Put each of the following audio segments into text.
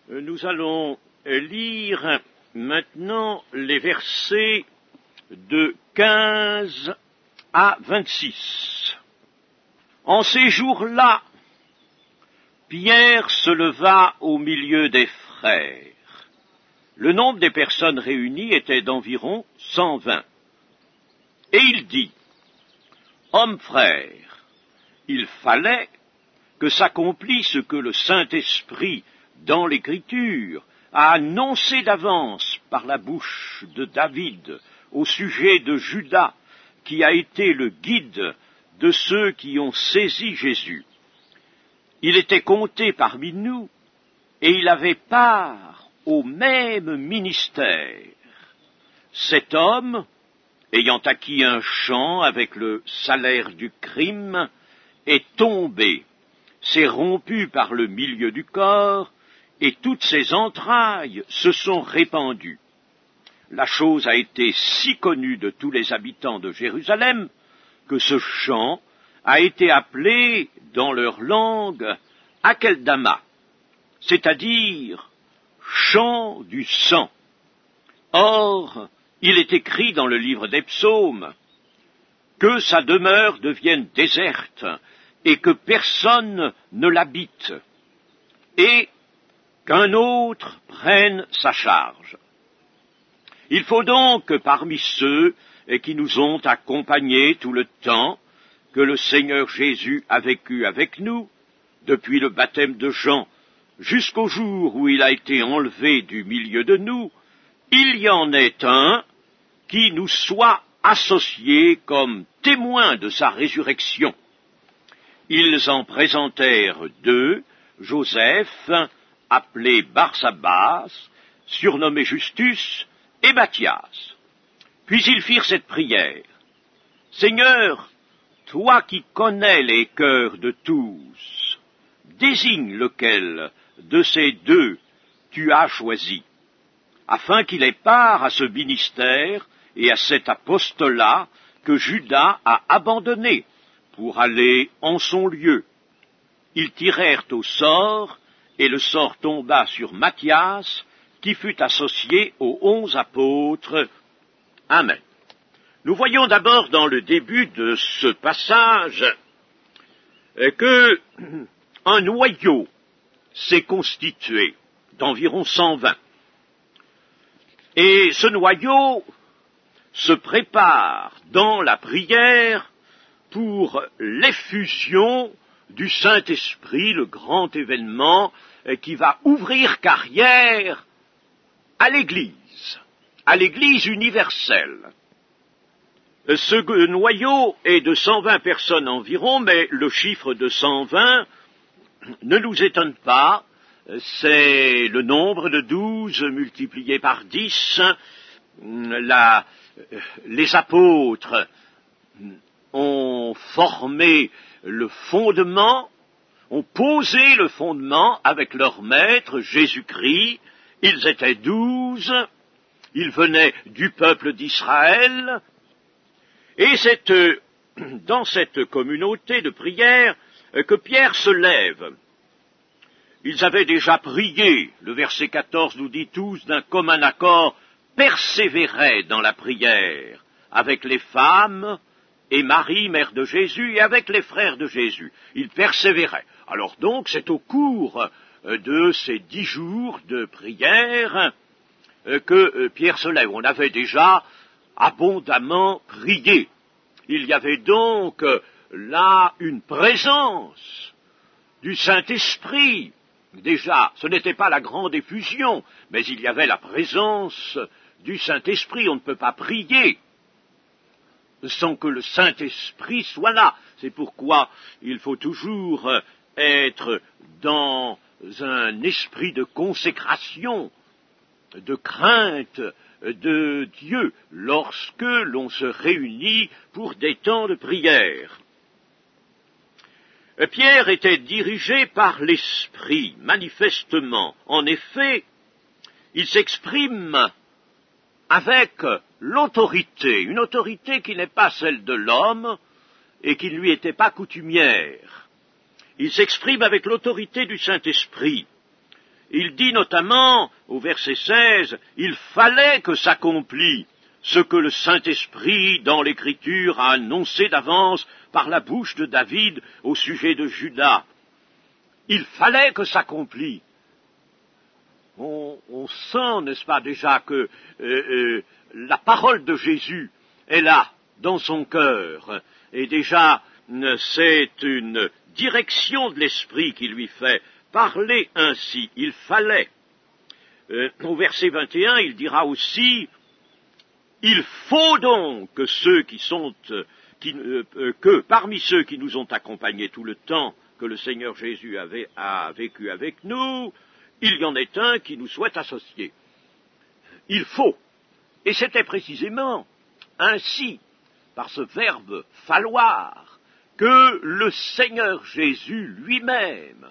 Nous allons lire maintenant les versets de 15 à 26. En ces jours-là, Pierre se leva au milieu des frères. Le nombre des personnes réunies était d'environ 120. Et il dit, « Hommes frères, il fallait que s'accomplisse ce que le Saint-Esprit, dans l'Écriture, a annoncé d'avance par la bouche de David au sujet de Judas, qui a été le guide de ceux qui ont saisi Jésus. Il était compté parmi nous, et il avait part au même ministère. Cet homme, ayant acquis un champ avec le salaire du crime, est tombé, s'est rompu par le milieu du corps, et toutes ses entrailles se sont répandues. La chose a été si connue de tous les habitants de Jérusalem que ce champ a été appelé dans leur langue Akeldama, c'est-à-dire champ du sang. Or, il est écrit dans le livre des psaumes que sa demeure devienne déserte et que personne ne l'habite, et qu'un autre prenne sa charge. Il faut donc que parmi ceux qui nous ont accompagnés tout le temps que le Seigneur Jésus a vécu avec nous, depuis le baptême de Jean jusqu'au jour où il a été enlevé du milieu de nous, il y en ait un qui nous soit associé comme témoin de sa résurrection. Ils en présentèrent deux, Joseph, appelé Barsabas, surnommé Justus, et Matthias. Puis ils firent cette prière. « Seigneur, toi qui connais les cœurs de tous, désigne lequel de ces deux tu as choisi, afin qu'il ait part à ce ministère et à cet apostolat que Judas a abandonné pour aller en son lieu. » Ils tirèrent au sort, et le sort tomba sur Matthias, qui fut associé aux 11 apôtres. Amen. Nous voyons d'abord dans le début de ce passage que un noyau s'est constitué d'environ 120. Et ce noyau se prépare dans la prière pour l'effusion du Saint-Esprit, le grand événement qui va ouvrir carrière à l'Église universelle. Ce noyau est de 120 personnes environ, mais le chiffre de 120 ne nous étonne pas, c'est le nombre de 12 multiplié par 10. Les apôtres ont formé le fondement, ont posé le fondement avec leur maître Jésus-Christ. Ils étaient 12, ils venaient du peuple d'Israël, et c'est dans cette communauté de prière que Pierre se lève. Ils avaient déjà prié, le verset 14 nous dit tous, d'un commun accord, persévéraient dans la prière, avec les femmes et Marie, mère de Jésus, et avec les frères de Jésus. Ils persévéraient. Alors donc, c'est au cours de ces 10 jours de prière que Pierre se lève. On avait déjà abondamment prié. Il y avait donc là une présence du Saint-Esprit. Déjà, ce n'était pas la grande effusion, mais il y avait la présence du Saint-Esprit. On ne peut pas prier sans que le Saint-Esprit soit là. C'est pourquoi il faut toujours être dans un esprit de consécration, de crainte de Dieu, lorsque l'on se réunit pour des temps de prière. Pierre était dirigé par l'Esprit, manifestement. En effet, il s'exprime avec l'autorité, une autorité qui n'est pas celle de l'homme et qui ne lui était pas coutumière. Il s'exprime avec l'autorité du Saint-Esprit. il dit notamment, au verset 16, « Il fallait que s'accomplît ce que le Saint-Esprit, dans l'Écriture, a annoncé d'avance par la bouche de David au sujet de Juda. » Il fallait que s'accomplît. On sent, n'est-ce pas, déjà que la parole de Jésus est là, dans son cœur, et déjà c'est une direction de l'Esprit qui lui fait parler ainsi. Il fallait. Au verset 21, il dira aussi, « Il faut donc que que parmi ceux qui nous ont accompagnés tout le temps que le Seigneur Jésus a vécu avec nous, il y en ait un qui nous soit associé. » Il faut. Et c'était précisément ainsi, par ce verbe « falloir », que le Seigneur Jésus lui-même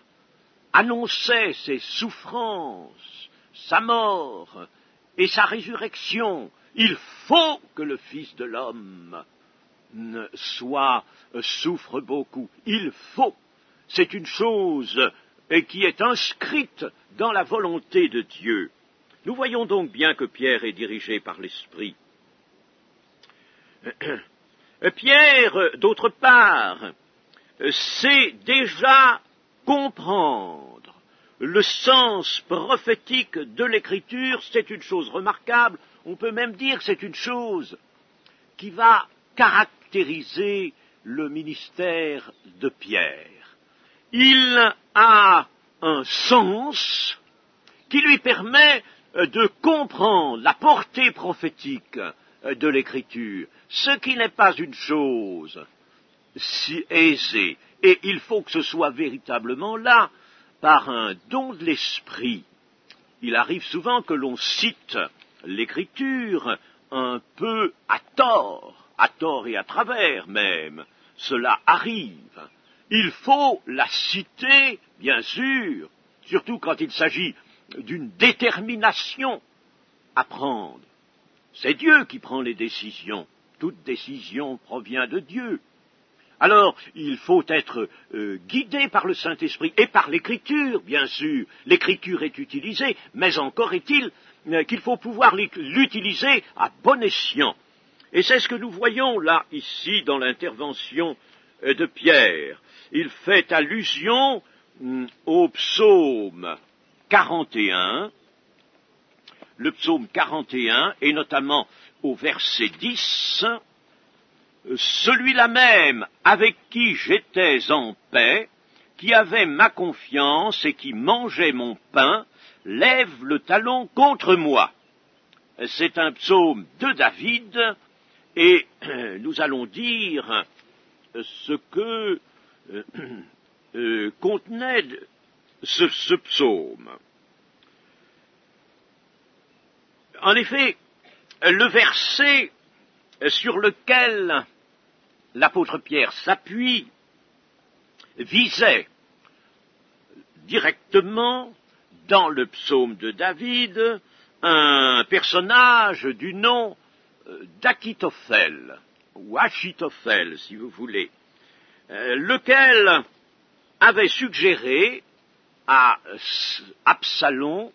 annonçait ses souffrances, sa mort et sa résurrection. Il faut que le Fils de l'homme souffre beaucoup. Il faut. C'est une chose qui est inscrite dans la volonté de Dieu. Nous voyons donc bien que Pierre est dirigé par l'Esprit. Pierre, d'autre part, sait déjà comprendre le sens prophétique de l'Écriture. C'est une chose remarquable. On peut même dire que c'est une chose qui va caractériser le ministère de Pierre. Il a un sens qui lui permet de comprendre la portée prophétique de l'Écriture, ce qui n'est pas une chose si aisée. Et il faut que ce soit véritablement là, par un don de l'Esprit. Il arrive souvent que l'on cite l'Écriture un peu à tort et à travers même. Cela arrive. Il faut la citer, bien sûr, surtout quand il s'agit d'une détermination à prendre. C'est Dieu qui prend les décisions. Toute décision provient de Dieu. Alors, il faut être guidé par le Saint-Esprit et par l'Écriture, bien sûr. L'Écriture est utilisée, mais encore est-il qu'il faut pouvoir l'utiliser à bon escient. Et c'est ce que nous voyons là, ici, dans l'intervention de Pierre. Il fait allusion au psaume 41, le psaume 41, et notamment au verset 10, « Celui-là même avec qui j'étais en paix, qui avait ma confiance et qui mangeait mon pain, lève le talon contre moi. » C'est un psaume de David, et nous allons dire ce que contenait ce psaume. En effet, le verset sur lequel l'apôtre Pierre s'appuie visait directement dans le psaume de David un personnage du nom d'Achitophel, ou Achitophel si vous voulez, lequel avait suggéré à Absalom,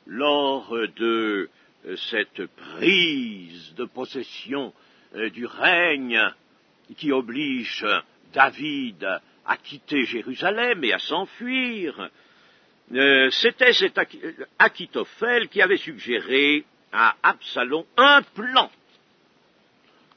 lors de cette prise de possession du règne qui oblige David à quitter Jérusalem et à s'enfuir, c'était cet Achitophel qui avait suggéré à Absalom un plan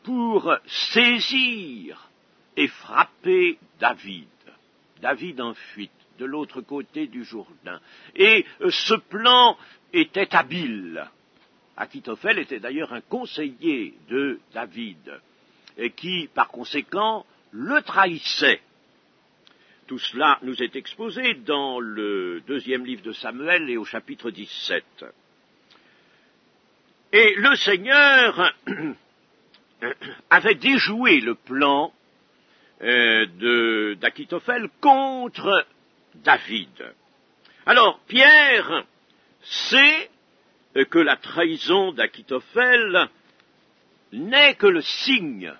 pour saisir et frapper David en fuite, de l'autre côté du Jourdain. Et ce plan était habile. Achitophel était d'ailleurs un conseiller de David, et qui, par conséquent, le trahissait. Tout cela nous est exposé dans le 2e livre de Samuel et au chapitre 17. Et le Seigneur avait déjoué le plan d'Achitophel contre David. Alors, Pierre sait que la trahison d'Achitophel n'est que le signe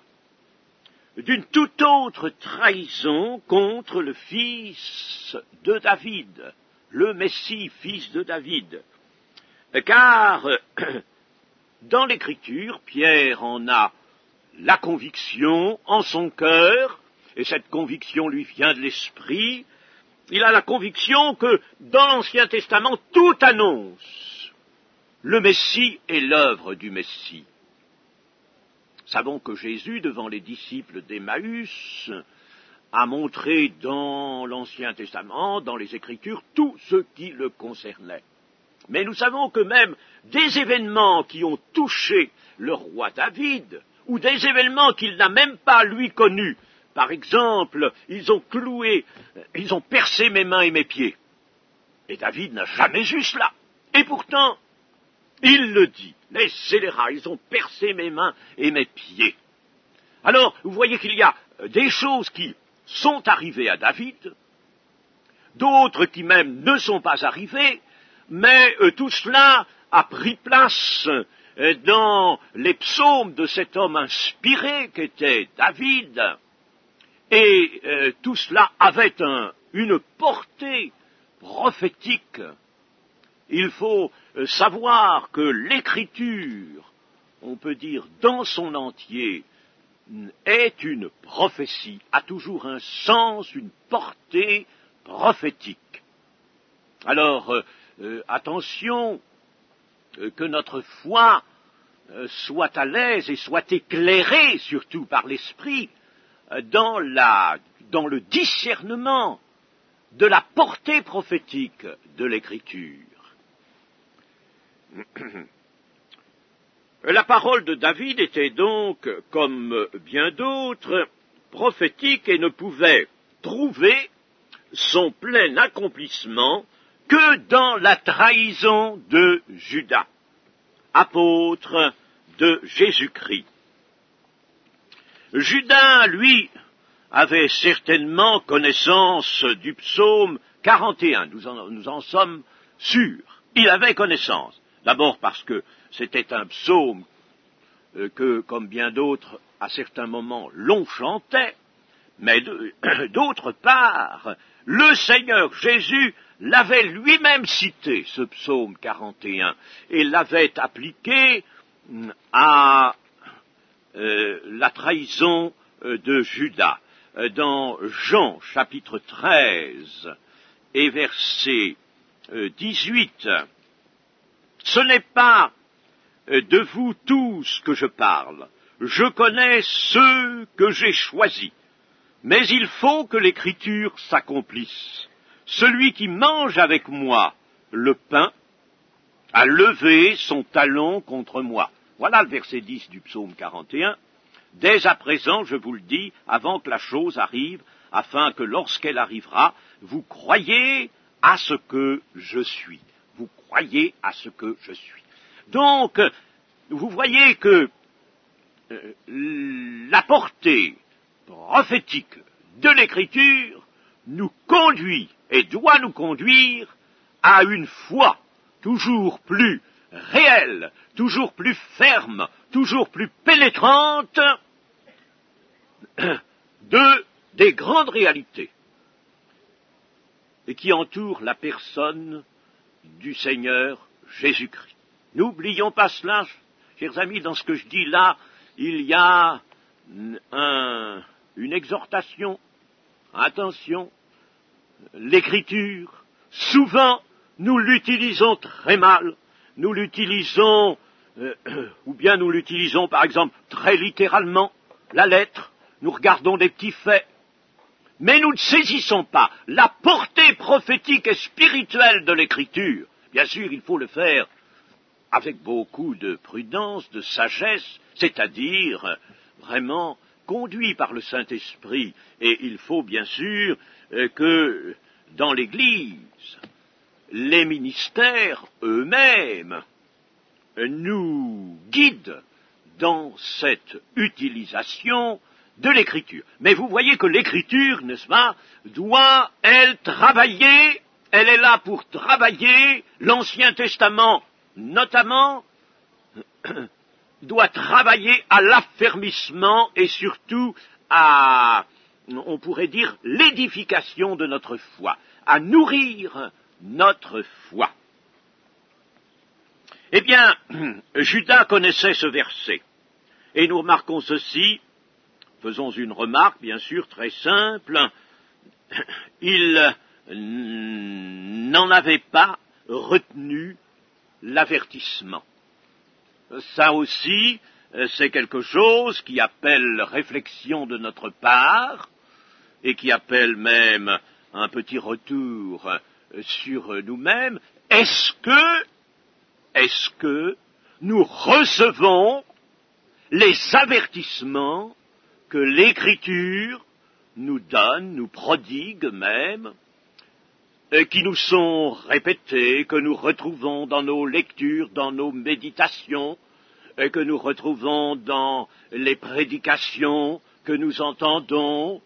d'une toute autre trahison contre le fils de David, le Messie, fils de David. Car dans l'Écriture, Pierre en a la conviction en son cœur, et cette conviction lui vient de l'Esprit. Il a la conviction que dans l'Ancien Testament, tout annonce le Messie et l'œuvre du Messie. Nous savons que Jésus, devant les disciples d'Emmaüs, a montré dans l'Ancien Testament, dans les Écritures, tout ce qui le concernait. Mais nous savons que même des événements qui ont touché le roi David, ou des événements qu'il n'a même pas lui connus, par exemple, ils ont percé mes mains et mes pieds. Et David n'a jamais eu cela. Et pourtant, il le dit, les scélérats, ils ont percé mes mains et mes pieds. Alors, vous voyez qu'il y a des choses qui sont arrivées à David, d'autres qui même ne sont pas arrivées, mais tout cela a pris place dans les psaumes de cet homme inspiré qu'était David, et tout cela avait une portée prophétique. Il faut savoir que l'Écriture, on peut dire dans son entier, est une prophétie, a toujours un sens, une portée prophétique. Alors, attention, que notre foi soit à l'aise et soit éclairée, surtout par l'Esprit, dans le discernement de la portée prophétique de l'Écriture. La parole de David était donc, comme bien d'autres, prophétique et ne pouvait trouver son plein accomplissement que dans la trahison de Judas, apôtre de Jésus-Christ. Judas, lui, avait certainement connaissance du psaume 41, nous en sommes sûrs. Il avait connaissance, d'abord parce que c'était un psaume que, comme bien d'autres, à certains moments, l'on chantait, mais d'autre part, le Seigneur Jésus l'avait lui-même cité, ce psaume 41, et l'avait appliqué à la trahison de Judas. Dans Jean, chapitre 13, et verset 18, « Ce n'est pas de vous tous que je parle, je connais ceux que j'ai choisis, mais il faut que l'Écriture s'accomplisse. Celui qui mange avec moi le pain a levé son talon contre moi. » Voilà le verset 10 du psaume 41. « Dès à présent, je vous le dis, avant que la chose arrive, afin que lorsqu'elle arrivera, vous croyez à ce que je suis. » Vous croyez à ce que je suis. Donc, vous voyez que la portée prophétique de l'Écriture nous conduit et doit nous conduire à une foi toujours plus réelle, toujours plus ferme, toujours plus pénétrante des grandes réalités et qui entourent la personne du Seigneur Jésus-Christ. N'oublions pas cela, chers amis, dans ce que je dis là, il y a une exhortation. Attention, l'Écriture, souvent, nous l'utilisons très mal. Nous l'utilisons, ou bien nous l'utilisons, par exemple, très littéralement, la lettre. Nous regardons des petits faits. Mais nous ne saisissons pas la portée prophétique et spirituelle de l'Écriture. Bien sûr, il faut le faire avec beaucoup de prudence, de sagesse, c'est-à-dire vraiment conduit par le Saint-Esprit. Et il faut bien sûr que dans l'Église, les ministères eux-mêmes nous guident dans cette utilisation de l'Écriture. Mais vous voyez que l'Écriture, n'est-ce pas, doit, elle, travailler, elle est là pour travailler, l'Ancien Testament, notamment, doit travailler à l'affermissement et surtout à, on pourrait dire, l'édification de notre foi, à nourrir notre foi. Eh bien, Judas connaissait ce verset, et nous remarquons ceci, faisons une remarque bien sûr très simple, il n'en avait pas retenu l'avertissement. Ça aussi, c'est quelque chose qui appelle réflexion de notre part, et qui appelle même un petit retour sur nous-mêmes. Est-ce que nous recevons les avertissements que l'Écriture nous donne, nous prodigue même, et qui nous sont répétés, que nous retrouvons dans nos lectures, dans nos méditations, et que nous retrouvons dans les prédications que nous entendons?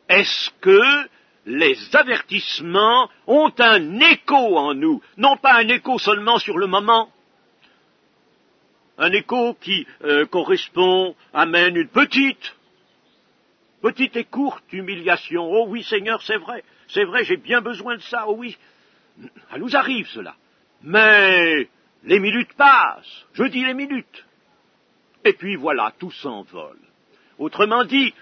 Est-ce que les avertissements ont un écho en nous, non pas un écho seulement sur le moment, un écho qui correspond, amène une petite et courte humiliation. Oh oui, Seigneur, c'est vrai, j'ai bien besoin de ça, oh oui, ça nous arrive cela. Mais les minutes passent, je dis les minutes, et puis voilà, tout s'envole. Autrement dit,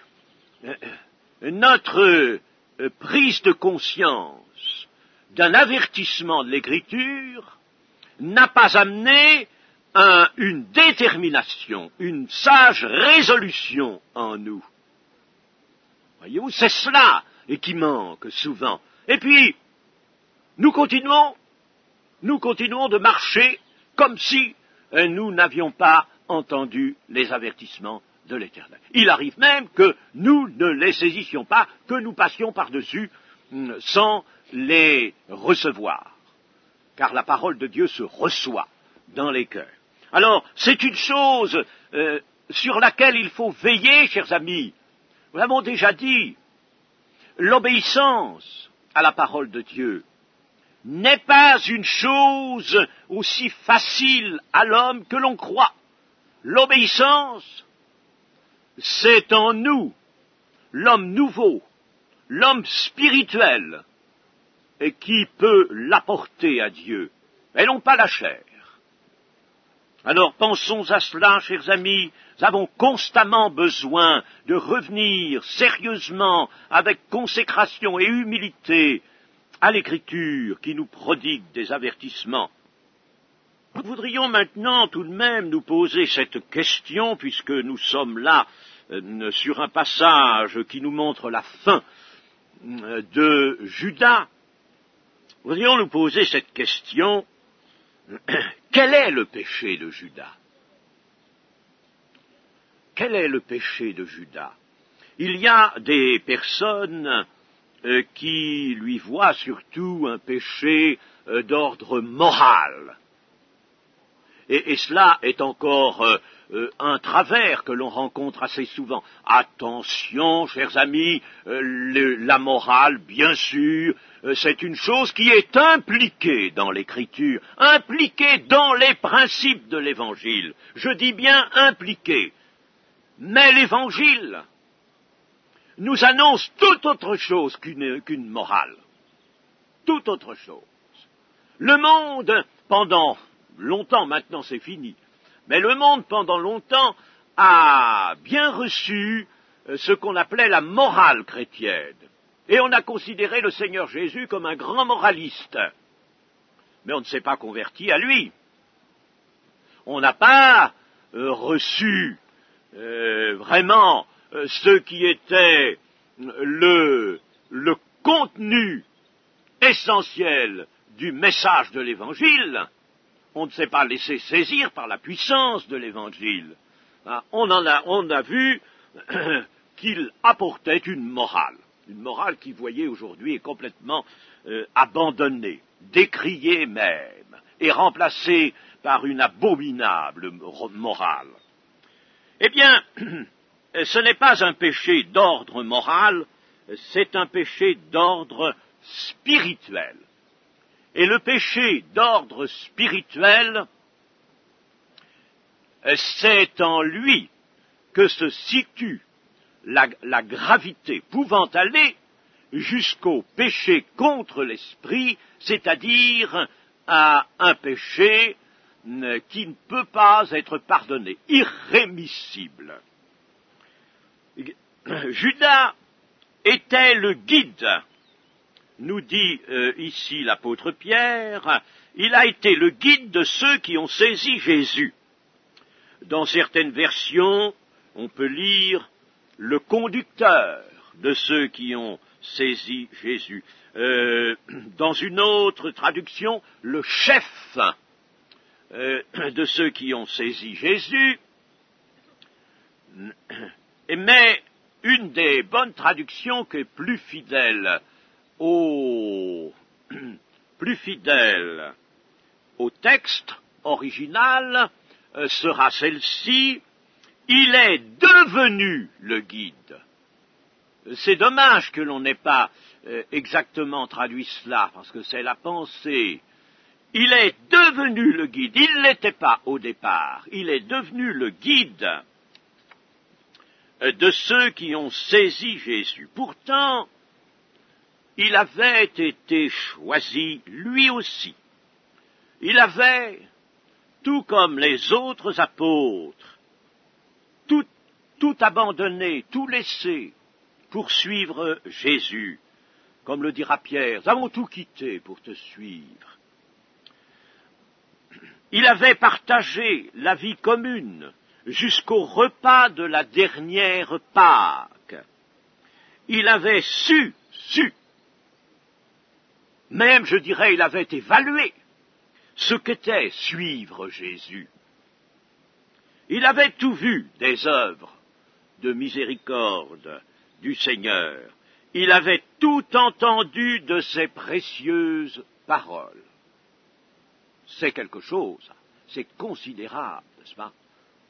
notre prise de conscience d'un avertissement de l'Écriture n'a pas amené une détermination, une sage résolution en nous. Voyez-vous, c'est cela et qui manque souvent. Et puis, nous continuons de marcher comme si nous n'avions pas entendu les avertissements de l'Éternel. Il arrive même que nous ne les saisissions pas, que nous passions par-dessus sans les recevoir. Car la parole de Dieu se reçoit dans les cœurs. Alors, c'est une chose sur laquelle il faut veiller, chers amis. Nous l'avons déjà dit, l'obéissance à la parole de Dieu n'est pas une chose aussi facile à l'homme que l'on croit. L'obéissance, c'est en nous, l'homme nouveau, l'homme spirituel, et qui peut l'apporter à Dieu, et non pas la chair. Alors pensons à cela, chers amis, nous avons constamment besoin de revenir sérieusement, avec consécration et humilité, à l'Écriture qui nous prodigue des avertissements. Nous voudrions maintenant tout de même nous poser cette question, puisque nous sommes là sur un passage qui nous montre la fin de Judas. Nous voudrions nous poser cette question, quel est le péché de Judas? Quel est le péché de Judas? Il y a des personnes qui lui voient surtout un péché d'ordre moral. Et cela est encore un travers que l'on rencontre assez souvent. Attention, chers amis, la morale, bien sûr, c'est une chose qui est impliquée dans l'Écriture, impliquée dans les principes de l'Évangile. Je dis bien impliquée. Mais l'Évangile nous annonce tout autre chose qu'une morale. Tout autre chose. Le monde, pendant longtemps, maintenant c'est fini, mais le monde pendant longtemps a bien reçu ce qu'on appelait la morale chrétienne. Et on a considéré le Seigneur Jésus comme un grand moraliste. Mais on ne s'est pas converti à lui. On n'a pas reçu vraiment ce qui était le contenu essentiel du message de l'Évangile. On ne s'est pas laissé saisir par la puissance de l'Évangile. On a vu qu'il apportait une morale qui, vous voyez, aujourd'hui est complètement abandonnée, décriée même, et remplacée par une abominable morale. Eh bien, ce n'est pas un péché d'ordre moral, c'est un péché d'ordre spirituel. Et le péché d'ordre spirituel, c'est en lui que se situe la gravité pouvant aller jusqu'au péché contre l'esprit, c'est-à-dire à un péché qui ne peut pas être pardonné, irrémissible. Judas était le guide, nous dit ici l'apôtre Pierre, il a été le guide de ceux qui ont saisi Jésus. Dans certaines versions, on peut lire le conducteur de ceux qui ont saisi Jésus. Dans une autre traduction, le chef de ceux qui ont saisi Jésus. Mais une des bonnes traductions qui est plus fidèle au texte original sera celle-ci: il est devenu le guide. C'est dommage que l'on n'ait pas exactement traduit cela, parce que c'est la pensée. Il est devenu le guide. Il ne l'était pas au départ. Il est devenu le guide de ceux qui ont saisi Jésus. Pourtant, il avait été choisi lui aussi. Il avait, tout comme les autres apôtres, tout abandonné, tout laissé pour suivre Jésus. Comme le dira Pierre, nous avons tout quitté pour te suivre. Il avait partagé la vie commune jusqu'au repas de la dernière Pâque. Il avait su, même je dirais il avait évalué ce qu'était suivre Jésus. Il avait tout vu des œuvres de miséricorde du Seigneur. Il avait tout entendu de ses précieuses paroles. C'est quelque chose, c'est considérable, n'est-ce pas?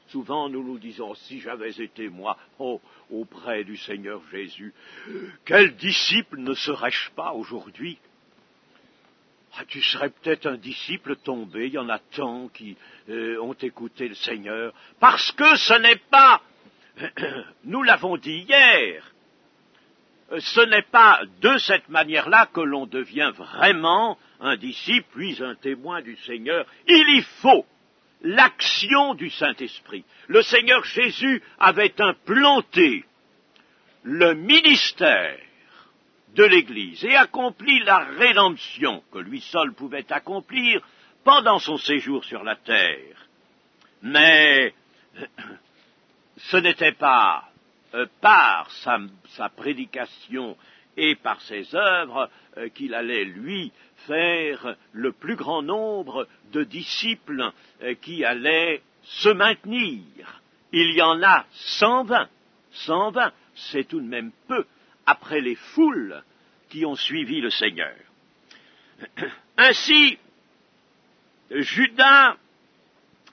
Souvent nous nous disons, si j'avais été moi, auprès du Seigneur Jésus, quel disciple ne serais-je pas aujourd'hui? Tu serais peut-être un disciple tombé, il y en a tant qui ont écouté le Seigneur, parce que ce n'est pas, nous l'avons dit hier, ce n'est pas de cette manière-là que l'on devient vraiment un disciple, puis un témoin du Seigneur. Il y faut l'action du Saint-Esprit. Le Seigneur Jésus avait implanté le ministère de l'Église et accompli la rédemption que lui seul pouvait accomplir pendant son séjour sur la terre. Mais ce n'était pas par sa prédication et par ses œuvres qu'il allait, lui, faire le plus grand nombre de disciples qui allaient se maintenir. Il y en a 120, c'est tout de même peu, après les foules qui ont suivi le Seigneur. Ainsi, Judas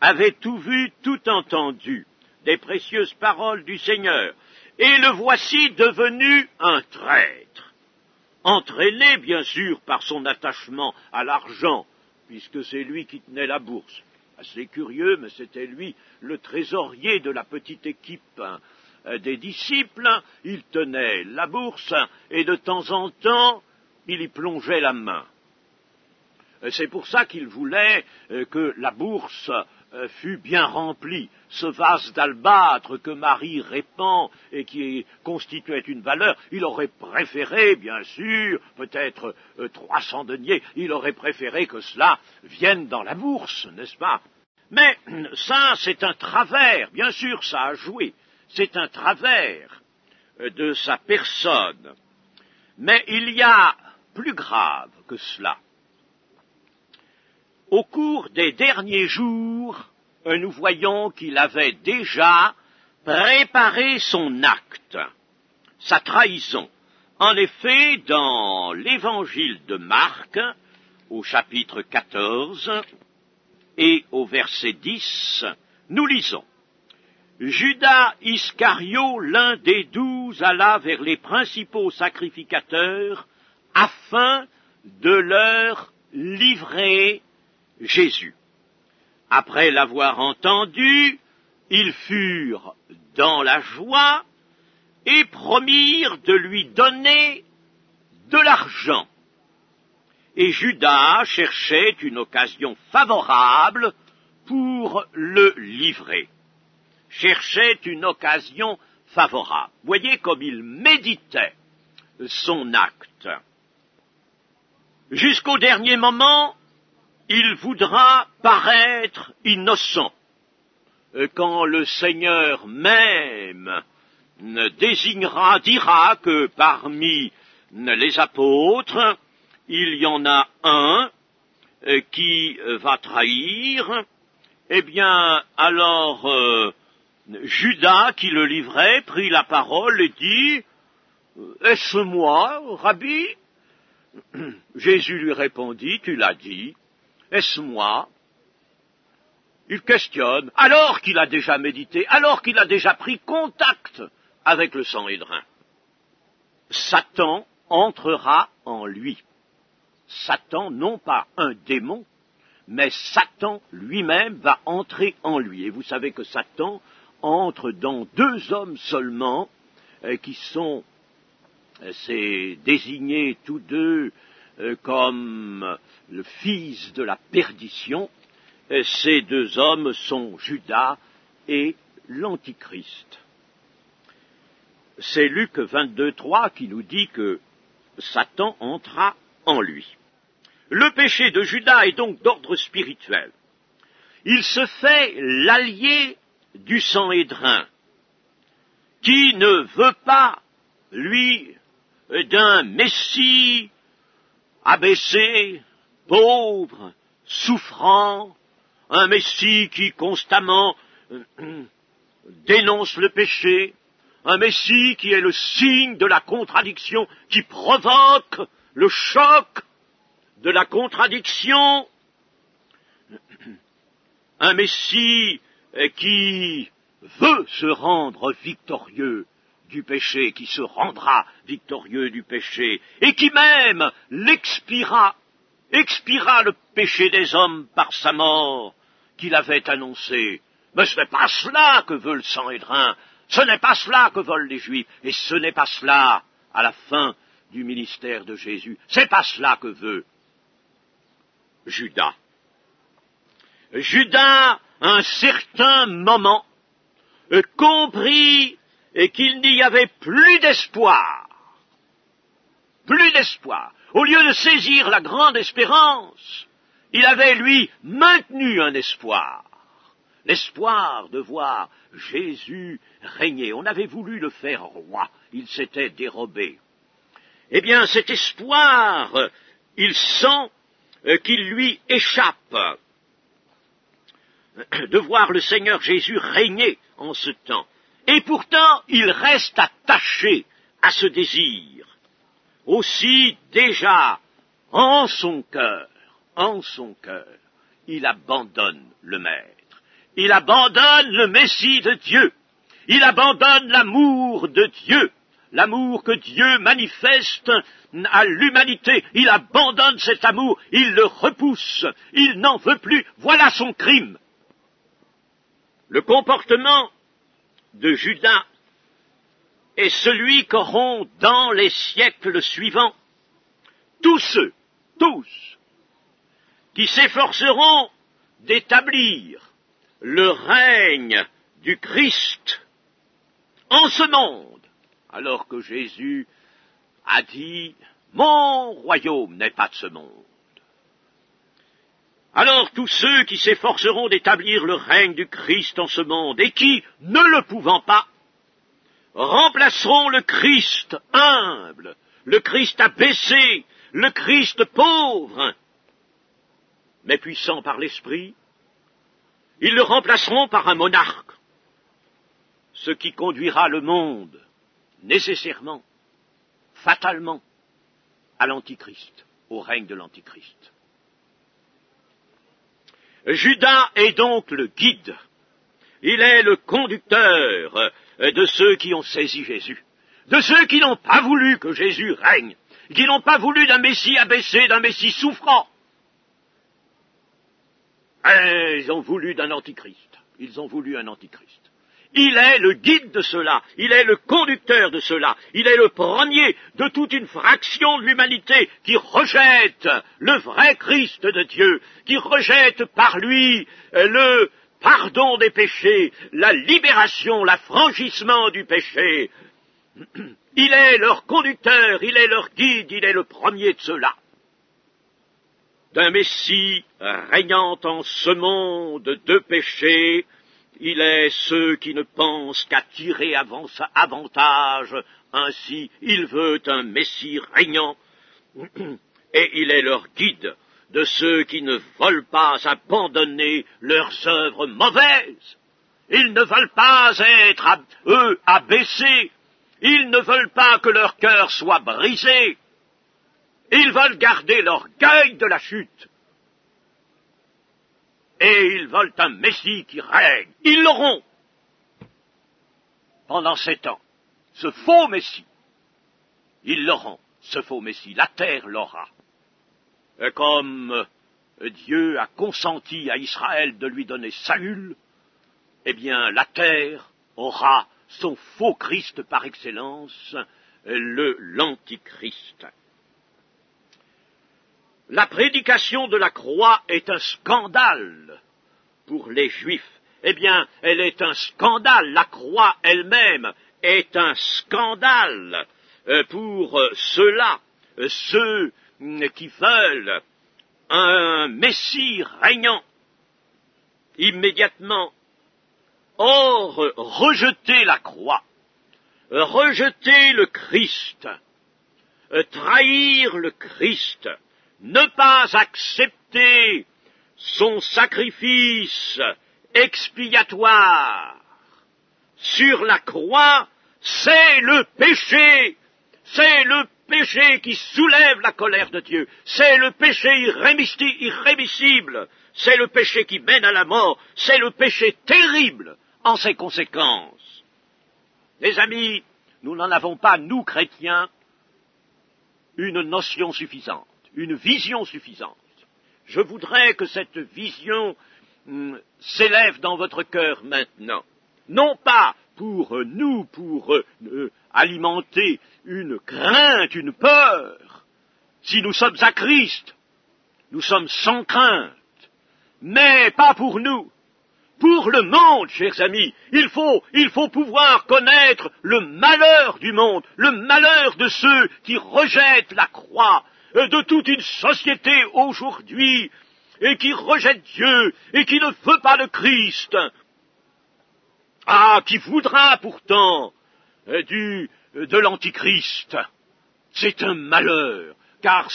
avait tout vu, tout entendu, des précieuses paroles du Seigneur, et le voici devenu un traître, entraîné bien sûr par son attachement à l'argent, puisque c'est lui qui tenait la bourse. Assez curieux, mais c'était lui le trésorier de la petite équipe des disciples. Il tenait la bourse et de temps en temps, il y plongeait la main. C'est pour ça qu'il voulait que la bourse fut bien remplie. Ce vase d'albâtre que Marie répand et qui constituait une valeur, il aurait préféré, bien sûr, peut-être 300 deniers, il aurait préféré que cela vienne dans la bourse, n'est-ce pas? Mais ça, c'est un travers, bien sûr, ça a joué, c'est un travers de sa personne. Mais il y a plus grave que cela. Au cours des derniers jours, nous voyons qu'il avait déjà préparé son acte, sa trahison. En effet, dans l'évangile de Marc, au chapitre 14 et au verset 10, nous lisons: Judas Iscario, l'un des 12, alla vers les principaux sacrificateurs afin de leur livrer Jésus. Après l'avoir entendu, ils furent dans la joie et promirent de lui donner de l'argent. Et Judas cherchait une occasion favorable pour le livrer. Cherchait une occasion favorable. Voyez comme il méditait son acte. Jusqu'au dernier moment, il voudra paraître innocent. Quand le Seigneur même dira que parmi les apôtres, il y en a un qui va trahir, eh bien, alors Judas, qui le livrait, prit la parole et dit « Est-ce moi, Rabbi ?» Jésus lui répondit « Tu l'as dit, est-ce moi ?» Il questionne, alors qu'il a déjà médité, alors qu'il a déjà pris contact avec le Sanhédrin. Satan entrera en lui. Satan, non pas un démon, mais Satan lui-même va entrer en lui. Et vous savez que Satan entre dans deux hommes seulement, qui sont désignés tous deux comme le fils de la perdition. Ces deux hommes sont Judas et l'Antichrist. C'est Luc 22:3 qui nous dit que Satan entra en lui. Le péché de Judas est donc d'ordre spirituel. Il se fait l'allié du Sanhédrin, qui ne veut pas, lui, d'un Messie abaissé, pauvre, souffrant, un Messie qui constamment dénonce le péché, un Messie qui est le signe de la contradiction, qui provoque le choc de la contradiction, un Messie qui veut se rendre victorieux du péché, qui se rendra victorieux du péché, et qui même expira le péché des hommes par sa mort qu'il avait annoncé. Mais ce n'est pas cela que veut le Sanhédrin, ce n'est pas cela que veulent les Juifs, et ce n'est pas cela à la fin du ministère de Jésus, c'est pas cela que veut Judas. Judas, à un certain moment, comprit qu'il n'y avait plus d'espoir. Plus d'espoir. Au lieu de saisir la grande espérance, il avait, lui, maintenu un espoir. L'espoir de voir Jésus régner. On avait voulu le faire roi. Il s'était dérobé. Eh bien, cet espoir, il sent qu'il lui échappe de voir le Seigneur Jésus régner en ce temps. Et pourtant, il reste attaché à ce désir. Aussi, déjà, en son cœur, il abandonne le Maître. Il abandonne le Messie de Dieu. Il abandonne l'amour de Dieu. L'amour que Dieu manifeste à l'humanité. Il abandonne cet amour. Il le repousse. Il n'en veut plus. Voilà son crime. Le comportement de Judas est celui qu'auront dans les siècles suivants tous qui s'efforceront d'établir le règne du Christ en ce monde, alors que Jésus a dit « Mon royaume n'est pas de ce monde ». Alors tous ceux qui s'efforceront d'établir le règne du Christ en ce monde et qui, ne le pouvant pas, remplaceront le Christ humble, le Christ abaissé, le Christ pauvre, mais puissant par l'Esprit, ils le remplaceront par un monarque, ce qui conduira le monde, nécessairement, fatalement, à l'Antichrist, au règne de l'Antichrist. Judas est donc le guide, il est le conducteur de ceux qui ont saisi Jésus, de ceux qui n'ont pas voulu que Jésus règne, qui n'ont pas voulu d'un Messie abaissé, d'un Messie souffrant. Ils ont voulu d'un Antichrist, ils ont voulu un Antichrist. Il est le guide de cela, il est le conducteur de cela, il est le premier de toute une fraction de l'humanité qui rejette le vrai Christ de Dieu, qui rejette par lui le pardon des péchés, la libération, l'affranchissement du péché. Il est leur conducteur, il est leur guide, il est le premier de cela. D'un Messie régnant en ce monde de péché, il est ceux qui ne pensent qu'à tirer avantage, ainsi il veut un Messie régnant, et il est leur guide de ceux qui ne veulent pas abandonner leurs œuvres mauvaises. Ils ne veulent pas être, eux, abaissés, ils ne veulent pas que leur cœur soit brisé, ils veulent garder l'orgueil de la chute. Et ils veulent un Messie qui règne. Ils l'auront pendant 7 ans. Ce faux Messie, ils l'auront, ce faux Messie. La terre l'aura. Comme Dieu a consenti à Israël de lui donner Saül, eh bien la terre aura son faux Christ par excellence, l'Antichrist. La prédication de la croix est un scandale pour les Juifs. Eh bien, elle est un scandale. La croix elle-même est un scandale pour ceux-là, ceux qui veulent un Messie régnant immédiatement. Or, rejeter la croix, rejeter le Christ, trahir le Christ, ne pas accepter son sacrifice expiatoire sur la croix, c'est le péché. C'est le péché qui soulève la colère de Dieu. C'est le péché irrémissible. C'est le péché qui mène à la mort. C'est le péché terrible en ses conséquences. Les amis, nous n'en avons pas, nous chrétiens, une notion suffisante. Une vision suffisante. Je voudrais que cette vision s'élève dans votre cœur maintenant. Non pas pour nous, pour alimenter une crainte, une peur. Si nous sommes à Christ, nous sommes sans crainte. Mais pas pour nous. Pour le monde, chers amis, il faut pouvoir connaître le malheur du monde, le malheur de ceux qui rejettent la croix, de toute une société aujourd'hui, et qui rejette Dieu, et qui ne veut pas le Christ. Ah, qui voudra pourtant de l'Antichrist. C'est un malheur, car,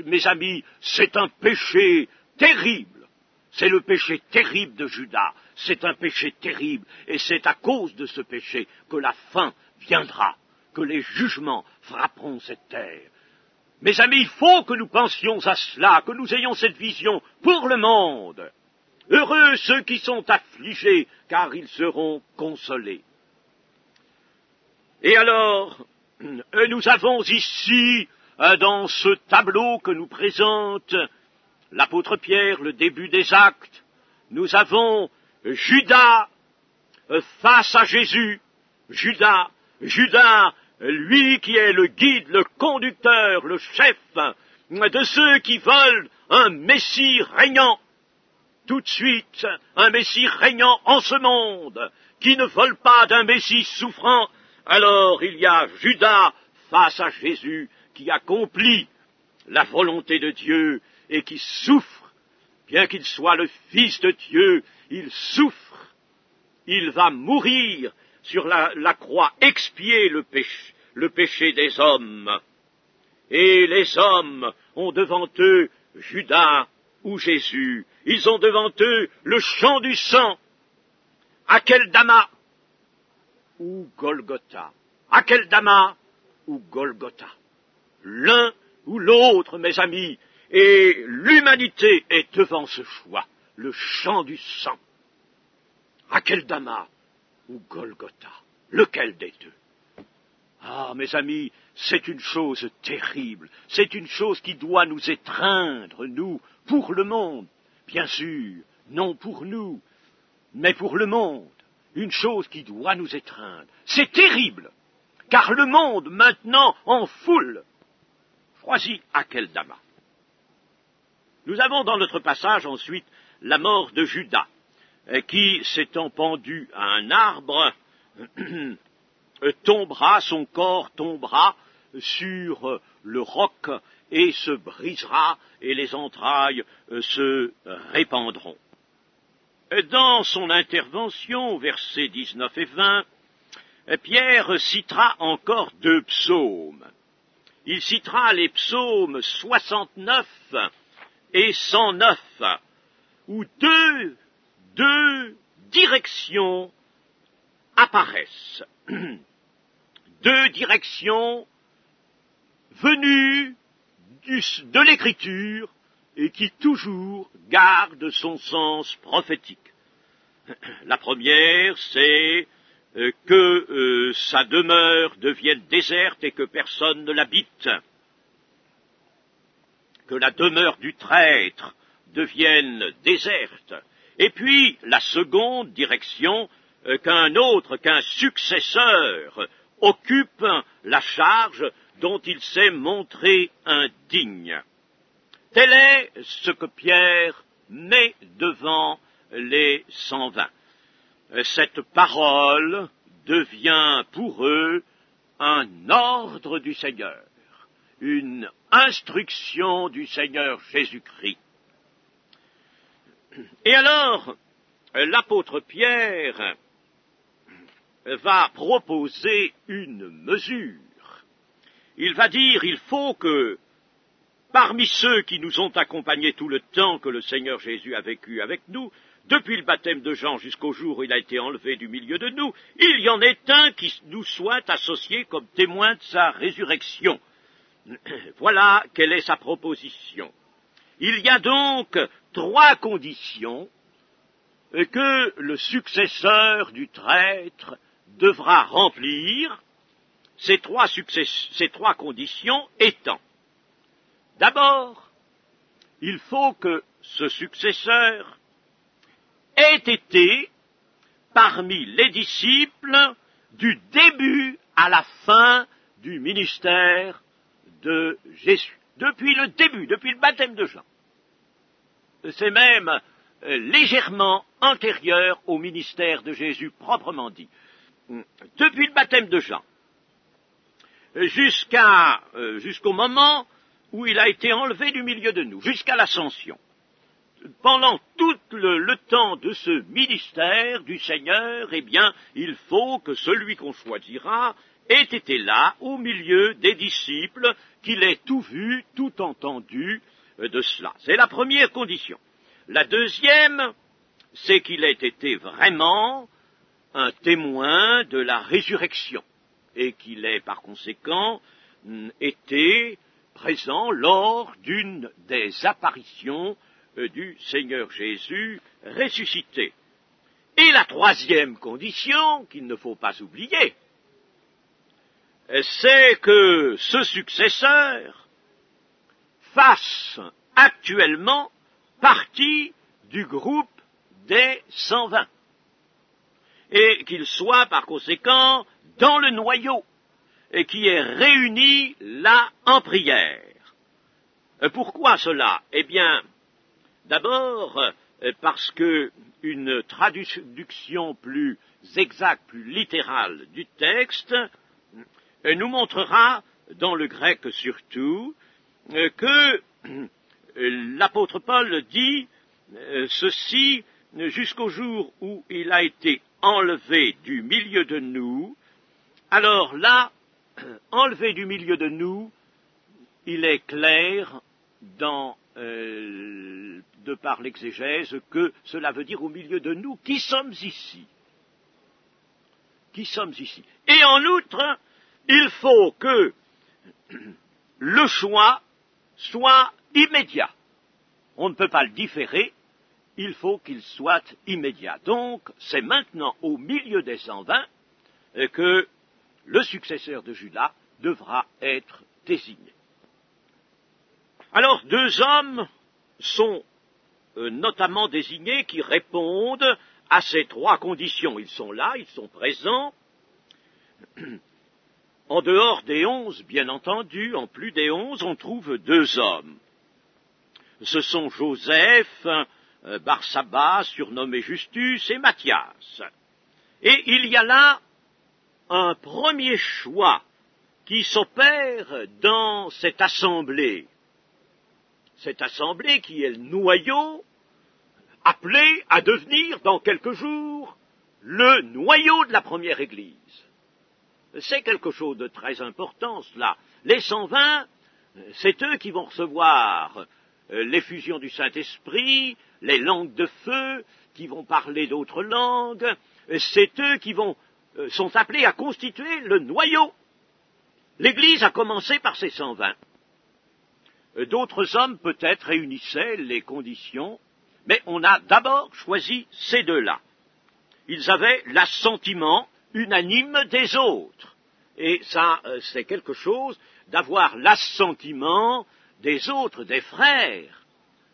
mes amis, c'est un péché terrible. C'est le péché terrible de Judas. C'est un péché terrible, et c'est à cause de ce péché que la fin viendra, que les jugements frapperont cette terre. Mes amis, il faut que nous pensions à cela, que nous ayons cette vision pour le monde. Heureux ceux qui sont affligés, car ils seront consolés. Et alors, nous avons ici, dans ce tableau que nous présente l'apôtre Pierre, le début des actes, nous avons Judas face à Jésus. Judas, lui qui est le guide, le conducteur, le chef de ceux qui veulent un Messie régnant. Tout de suite, un Messie régnant en ce monde, qui ne veulent pas d'un Messie souffrant. Alors il y a Judas face à Jésus qui accomplit la volonté de Dieu et qui souffre. Bien qu'il soit le Fils de Dieu, il souffre. Il va mourir sur la croix, expier le péché des hommes. Et les hommes ont devant eux Judas ou Jésus. Ils ont devant eux le champ du sang. Akeldama ou Golgotha. Akeldama ou Golgotha. L'un ou l'autre, mes amis, et l'humanité est devant ce choix, le champ du sang. Akeldama ou Golgotha, lequel des deux? Ah, mes amis, c'est une chose terrible, c'est une chose qui doit nous étreindre, nous, pour le monde, bien sûr, non pour nous, mais pour le monde. une chose qui doit nous étreindre. C'est terrible, car le monde maintenant en foule. Voici Akeldama. Nous avons dans notre passage ensuite la mort de Judas, qui, s'étant pendu à un arbre, tombera, son corps tombera sur le roc et se brisera, et les entrailles se répandront. Dans son intervention, versets 19 et 20, Pierre citera encore 2 psaumes. Il citera les psaumes 69 et 109, où deux directions apparaissent. 2 directions venues de l'Écriture et qui toujours gardent son sens prophétique. La première, c'est que sa demeure devienne déserte et que personne ne l'habite, que la demeure du traître devienne déserte. Et puis, la seconde direction, qu'un successeur occupe la charge dont il s'est montré indigne. Tel est ce que Pierre met devant les 120. Cette parole devient pour eux un ordre du Seigneur, une instruction du Seigneur Jésus-Christ. Et alors, l'apôtre Pierre va proposer une mesure. Il va dire, il faut que, parmi ceux qui nous ont accompagnés tout le temps que le Seigneur Jésus a vécu avec nous, depuis le baptême de Jean jusqu'au jour où il a été enlevé du milieu de nous, il y en ait un qui nous soit associé comme témoin de sa résurrection. Voilà quelle est sa proposition. Il y a donc 3 conditions que le successeur du traître devra remplir, ces trois conditions étant: d'abord, il faut que ce successeur ait été parmi les disciples du début à la fin du ministère de Jésus, depuis le début, depuis le baptême de Jean. C'est même légèrement antérieur au ministère de Jésus proprement dit. Depuis le baptême de Jean, jusqu'au moment où il a été enlevé du milieu de nous, jusqu'à l'ascension. Pendant tout le temps de ce ministère du Seigneur, eh bien, il faut que celui qu'on choisira ait été là, au milieu des disciples, qu'il ait tout vu, tout entendu de cela. C'est la première condition. La deuxième, c'est qu'il ait été vraiment un témoin de la résurrection, et qu'il ait par conséquent été présent lors d'une des apparitions du Seigneur Jésus ressuscité. Et la troisième condition, qu'il ne faut pas oublier, c'est que ce successeur fasse actuellement partie du groupe des 120, et qu'il soit par conséquent dans le noyau, et qui est réuni là en prière. Pourquoi cela? Eh bien, d'abord, parce que une traduction plus exacte, plus littérale du texte nous montrera, dans le grec surtout, que l'apôtre Paul dit ceci jusqu'au jour où il a été enlevé du milieu de nous. Alors là, enlevé du milieu de nous, il est clair de par l'exégèse que cela veut dire au milieu de nous qui sommes ici. Qui sommes ici. Et en outre, il faut que le choix soit immédiat. On ne peut pas le différer, il faut qu'il soit immédiat. Donc, c'est maintenant au milieu des 120 que le successeur de Judas devra être désigné. Alors, 2 hommes sont notamment désignés qui répondent à ces trois conditions. Ils sont là, ils sont présents. En dehors des 11, bien entendu, en plus des 11, on trouve 2 hommes. Ce sont Joseph, Barsabas, surnommé Justus, et Matthias. Et il y a là un premier choix qui s'opère dans cette assemblée qui est le noyau, appelé à devenir dans quelques jours le noyau de la première Église. C'est quelque chose de très important, cela. Les 120, c'est eux qui vont recevoir l'effusion du Saint-Esprit, les langues de feu, qui vont parler d'autres langues. C'est eux qui sont appelés à constituer le noyau. L'Église a commencé par ces 120. D'autres hommes, peut-être, réunissaient les conditions, mais on a d'abord choisi ces 2-là. Ils avaient l'assentiment unanime des autres. Et ça, c'est quelque chose d'avoir l'assentiment des autres, des frères.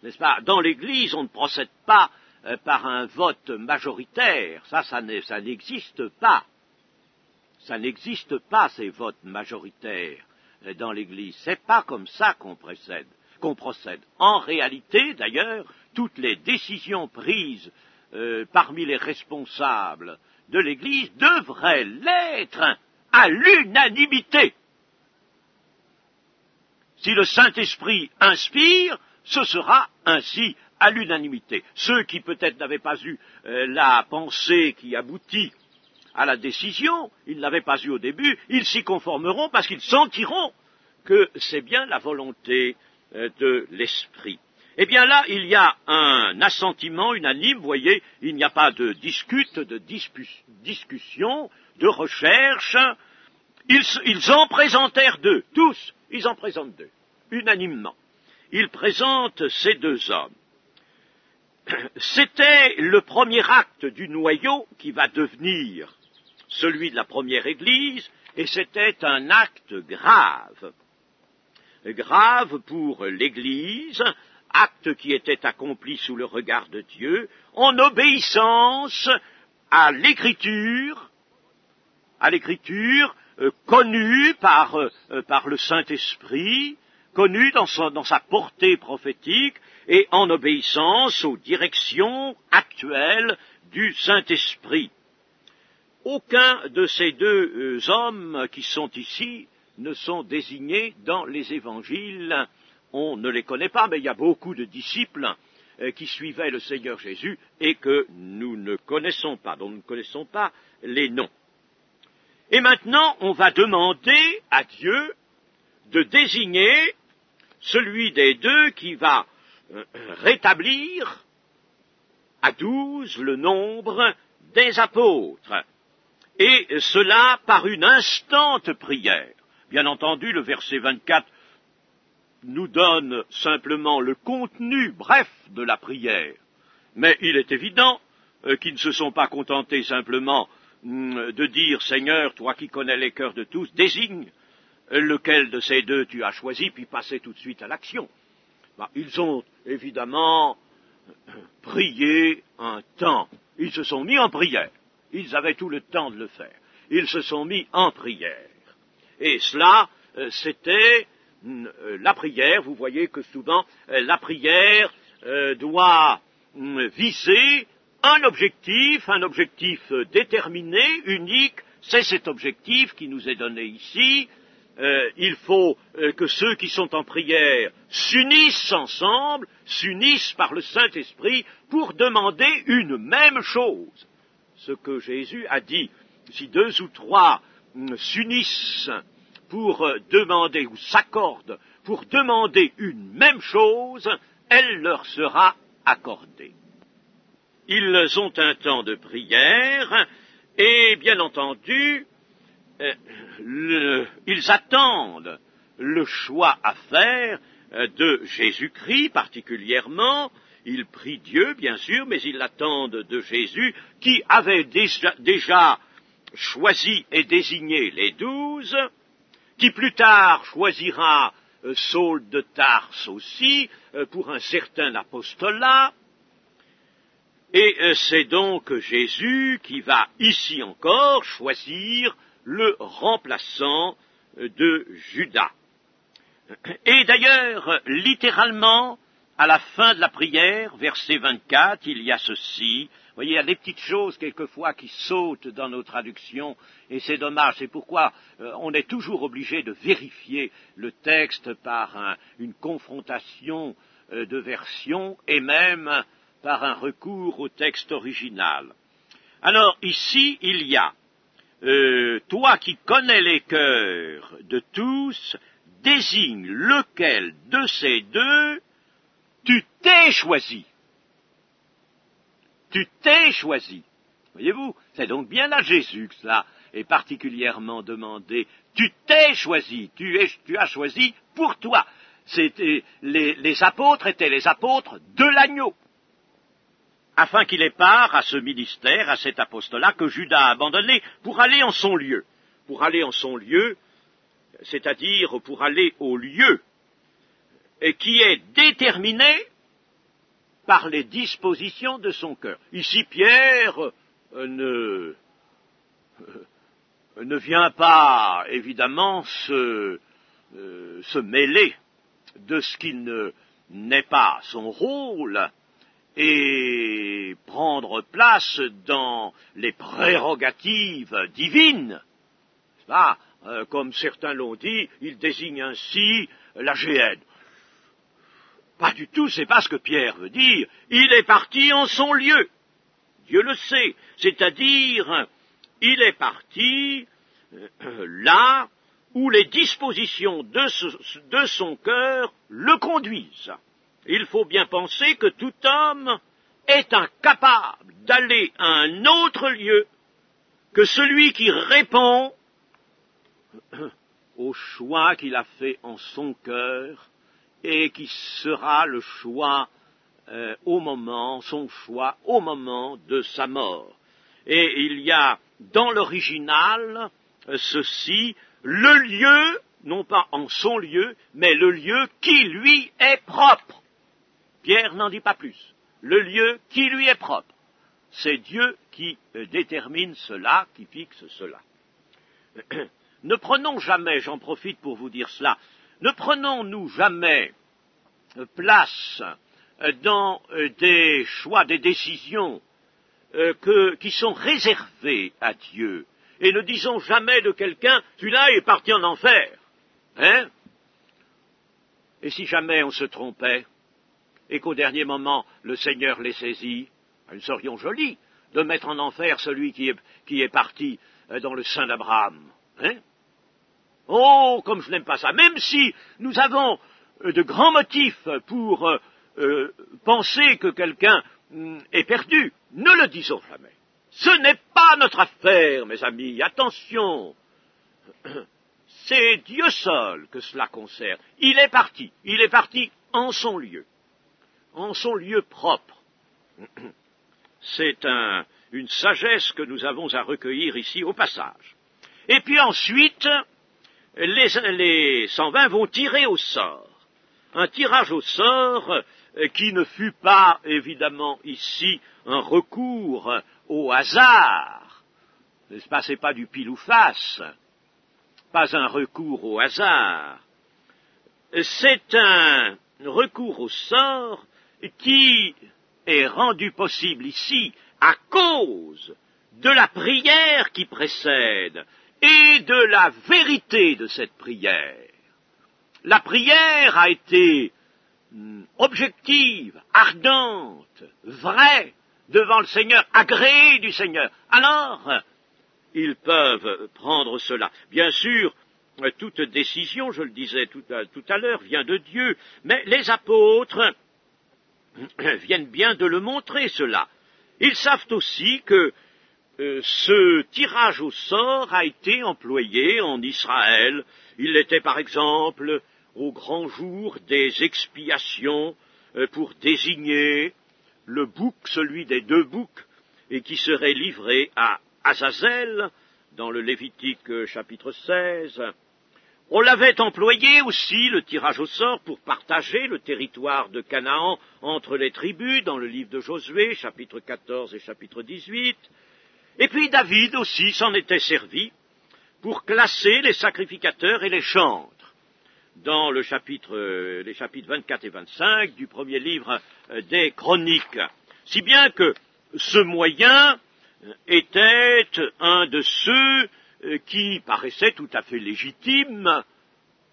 N'est-ce pas? Dans l'Église, on ne procède pas par un vote majoritaire. Ça n'existe pas. Ça n'existe pas, ces votes majoritaires dans l'Église. C'est pas comme ça qu'on procède. En réalité, d'ailleurs, toutes les décisions prises parmi les responsables de l'Église devraient l'être à l'unanimité. Si le Saint-Esprit inspire, ce sera ainsi à l'unanimité. Ceux qui peut-être n'avaient pas eu la pensée qui aboutit à la décision, ils ne l'avaient pas eu au début, ils s'y conformeront parce qu'ils sentiront que c'est bien la volonté de l'Esprit. Eh bien là, il y a un assentiment unanime, vous voyez, il n'y a pas de discute, de discussion, de recherche. Ils en présentèrent 2, tous, ils en présentent 2, unanimement. Ils présentent ces 2 hommes. C'était le premier acte du noyau qui va devenir celui de la première Église, et c'était un acte grave. Grave pour l'Église, acte qui était accompli sous le regard de Dieu, en obéissance à l'Écriture connue par le Saint-Esprit, connue dans sa portée prophétique, et en obéissance aux directions actuelles du Saint-Esprit. Aucun de ces 2 hommes qui sont ici ne sont désignés dans les évangiles. On ne les connaît pas, mais il y a beaucoup de disciples qui suivaient le Seigneur Jésus et que nous ne connaissons pas, dont nous ne connaissons pas les noms. Et maintenant, on va demander à Dieu de désigner celui des 2 qui va rétablir à 12 le nombre des apôtres. Et cela par une instante prière. Bien entendu, le verset 24 nous donne simplement le contenu bref de la prière. Mais il est évident qu'ils ne se sont pas contentés simplement de dire « Seigneur, toi qui connais les cœurs de tous, désigne lequel de ces 2 tu as choisi, puis passer tout de suite à l'action. » Ils ont évidemment prié un temps. Ils se sont mis en prière. Ils avaient tout le temps de le faire. Ils se sont mis en prière. Et cela, c'était la prière. Vous voyez que souvent, la prière doit viser un objectif déterminé, unique. C'est cet objectif qui nous est donné ici. Il faut que ceux qui sont en prière s'unissent ensemble, s'unissent par le Saint-Esprit pour demander une même chose. Ce que Jésus a dit, si 2 ou 3 s'unissent pour demander ou s'accordent pour demander une même chose, elle leur sera accordée. Ils ont un temps de prière et bien entendu, ils attendent le choix à faire de Jésus-Christ particulièrement. Ils prient Dieu, bien sûr, mais ils l'attendent de Jésus, qui avait déjà choisi et désigné les 12, qui plus tard choisira Saul de Tarse aussi, pour un certain apostolat. Et c'est donc Jésus qui va ici encore choisir le remplaçant de Judas. Et d'ailleurs, littéralement, à la fin de la prière, verset 24, il y a ceci. Vous voyez, il y a des petites choses quelquefois qui sautent dans nos traductions, et c'est dommage. C'est pourquoi on est toujours obligé de vérifier le texte par une confrontation de versions, et même par un recours au texte original. Alors, ici, il y a toi qui connais les cœurs de tous, désigne lequel de ces deux tu t'es choisi. Tu t'es choisi. Voyez-vous, c'est donc bien à Jésus que cela est particulièrement demandé. Tu t'es choisi, tu as choisi pour toi. Les apôtres étaient les apôtres de l'agneau, afin qu'il ait part à ce ministère, à cet apostolat que Judas a abandonné pour aller en son lieu. Pour aller en son lieu, c'est-à-dire pour aller au lieu, et qui est déterminé par les dispositions de son cœur. Ici, Pierre ne vient pas, évidemment, se mêler de ce qui n'est pas son rôle et prendre place dans les prérogatives divines. Là, comme certains l'ont dit, il désigne ainsi la géhenne. Pas du tout, c'est pas ce que Pierre veut dire. Il est parti en son lieu. Dieu le sait. C'est-à-dire, il est parti là où les dispositions de son cœur le conduisent. Il faut bien penser que tout homme est incapable d'aller à un autre lieu que celui qui répond au choix qu'il a fait en son cœur et qui sera le choix son choix au moment de sa mort. Et il y a dans l'original ceci, le lieu, non pas en son lieu, mais le lieu qui lui est propre. Pierre n'en dit pas plus. Le lieu qui lui est propre. C'est Dieu qui détermine cela, qui fixe cela. Ne prenons jamais, j'en profite pour vous dire cela, ne prenons-nous jamais place dans des choix, des décisions qui sont réservées à Dieu. Et ne disons jamais de quelqu'un, celui-là est parti en enfer. Hein? Et si jamais on se trompait, et qu'au dernier moment, le Seigneur les saisit, nous serions jolis de mettre en enfer celui qui est parti dans le sein d'Abraham. Hein? Oh, comme je n'aime pas ça. Même si nous avons de grands motifs pour penser que quelqu'un est perdu, ne le disons jamais. Ce n'est pas notre affaire, mes amis. Attention. C'est Dieu seul que cela concerne. Il est parti en son lieu propre. C'est une sagesse que nous avons à recueillir ici au passage. Et puis ensuite, les 120 vont tirer au sort. Un tirage au sort qui ne fut pas, évidemment, ici, un recours au hasard. N'est-ce pas, c'est pas du pile ou face. Pas un recours au hasard. C'est un recours au sort qui est rendu possible ici à cause de la prière qui précède et de la vérité de cette prière. La prière a été objective, ardente, vraie devant le Seigneur, agréée du Seigneur. Alors, ils peuvent prendre cela. Bien sûr, toute décision, je le disais tout à l'heure, vient de Dieu, mais les apôtres viennent bien de le montrer, cela. Ils savent aussi que ce tirage au sort a été employé en Israël. Il l'était par exemple au grand jour des expiations pour désigner le bouc, celui des 2 boucs, et qui serait livré à Azazel, dans le Lévitique chapitre 16, On l'avait employé aussi, le tirage au sort, pour partager le territoire de Canaan entre les tribus, dans le livre de Josué, chapitre 14 et chapitre 18. Et puis David aussi s'en était servi pour classer les sacrificateurs et les chantres dans les chapitres 24 et 25 du premier livre des Chroniques. Si bien que ce moyen était un de ceux qui paraissait tout à fait légitime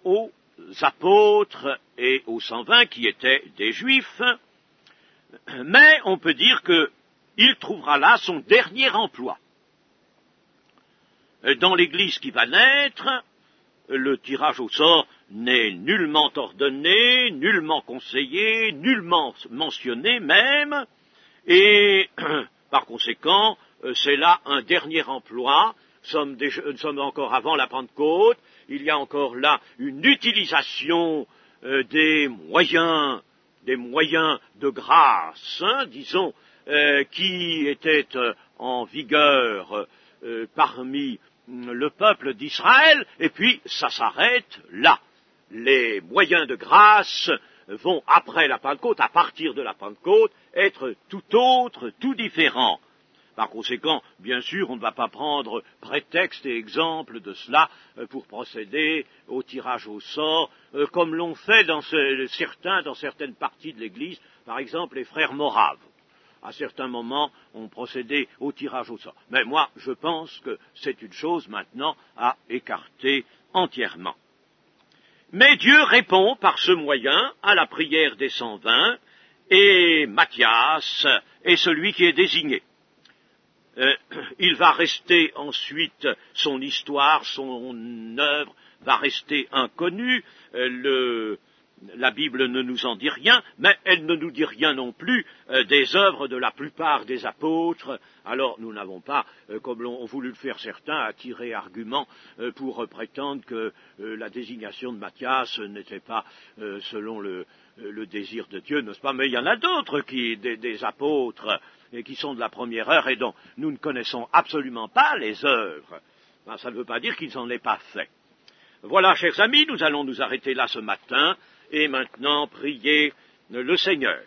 aux apôtres et aux 120 qui étaient des Juifs, mais on peut dire qu'il trouvera là son dernier emploi. Dans l'Église qui va naître, le tirage au sort n'est nullement ordonné, nullement conseillé, nullement mentionné même, et par conséquent, c'est là un dernier emploi. Nous sommes encore avant la Pentecôte, il y a encore là une utilisation des moyens de grâce, disons, qui étaient en vigueur parmi le peuple d'Israël, et puis ça s'arrête là. Les moyens de grâce vont après la Pentecôte, à partir de la Pentecôte, être tout autres, tout différents. Par conséquent, bien sûr, on ne va pas prendre prétexte et exemple de cela pour procéder au tirage au sort, comme l'ont fait dans certaines parties de l'Église, par exemple les frères moraves. À certains moments, on procédait au tirage au sort. Mais moi, je pense que c'est une chose maintenant à écarter entièrement. Mais Dieu répond par ce moyen à la prière des 120, et Matthias est celui qui est désigné. Il va rester ensuite, son histoire, son œuvre va rester inconnue. La Bible ne nous en dit rien, mais elle ne nous dit rien non plus des œuvres de la plupart des apôtres. Alors nous n'avons pas, comme l'ont voulu le faire certains, à tirer argument pour prétendre que la désignation de Matthias n'était pas selon le désir de Dieu, n'est-ce pas? Mais il y en a d'autres des apôtres et qui sont de la première heure et dont nous ne connaissons absolument pas les œuvres. Ben, ça ne veut pas dire qu'ils n'en aient pas fait. Voilà, chers amis, nous allons nous arrêter là ce matin et maintenant prier le Seigneur.